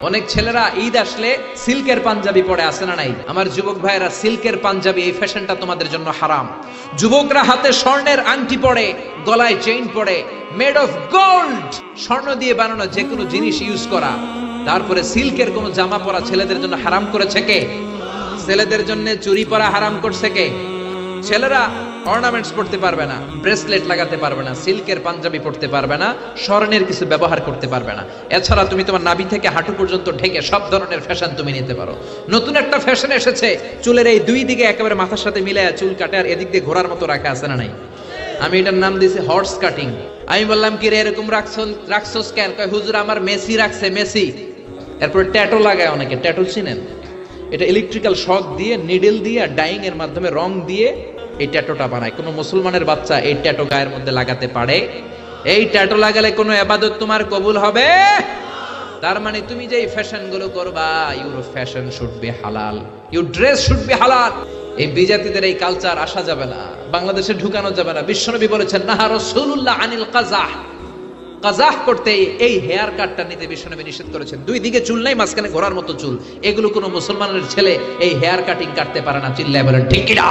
অনেক ছেলেরা ঈদ আসলে সিল্কের পাঞ্জাবি পরে আসে না নাই? আমার যুবক ভাইয়েরা, সিল্কের পাঞ্জাবি এই ফ্যাশনটা তোমাদের জন্য হারাম। যুবকরা হাতে স্বর্ণের আংটি পরে, গলায় চেইন পরে, মেড অফ গোল্ড, স্বর্ণ দিয়ে বানানো যে কোনো জিনিস ইউজ করা, তারপরে সিল্কের কোনো জামা পরা ছেলেদের জন্য হারাম করেছে কে? ছেলেদের জন্য চুরি পরা হারাম করছে কে? ছেলেরা অর্নামেন্টস পড়তে পারবে না, ব্রেসলেট লাগাতে পারবে না, সিল্কের পাঞ্জাবি পড়তে পারবে না, স্বর্ণের কিছু ব্যবহার করতে পারবে না। এছাড়া তুমি তোমার নাভি থেকে হাঁটু পর্যন্ত ঢেকে সব ধরনের ফ্যাশন তুমি নিতে পারো। নতুন একটা ফ্যাশন এসেছে, চুলের এই দুই দিকে একেবারে মাথার সাথে মিলায়া চুল কাটে আর এদিক দিয়ে ঘোড়ার মতো রাখা আছে না নাই? আমি এটার নাম দিয়েছি হর্স কাটিং। আমি বললাম কি রে এরকম রাখছোস কেন? কয় হুজুর আমার মেসি রাখছে, মেসি। এরপর ট্যাটু লাগায় অনেকে, ট্যাটু চিনেন? এটা ইলেকট্রিক্যাল শক দিয়ে, নিডল দিয়ে, ডাইং এর মাধ্যমে রং দিয়ে এই ট্যাটুটা বানায়। কোনো মুসলমানের বাচ্চা এই ট্যাটু গায়ের মধ্যে লাগাতে পারে? এই ট্যাটু লাগালে কোনো ইবাদত তোমার কবুল হবে? তার মানে তুমি যে ফ্যাশন গুলো করবা, ইউর ফ্যাশন শুড বি হালাল, ইউর ড্রেস শুড বি হালাল। এই বিজাতিদের এই কালচার আসা যাবে না, বাংলাদেশে ঢুকানো যাবে না। বিশ্বনবী বলেছেন নাহা রাসূলুল্লাহ আনিল কাযাহ, কাযাহ করতে, এই হেয়ার কাটটা নিতে বিশ্বনবী নিষেধ করেছেন। দুই দিকে চুল নাই, মাঝখানে ঘোড়ার মতো চুল। এগুলো কোনো মুসলমানের ছেলে এই হেয়ার কাটিং কাটতে পারে না। চিল্লায় বলেন ঠিক কি না?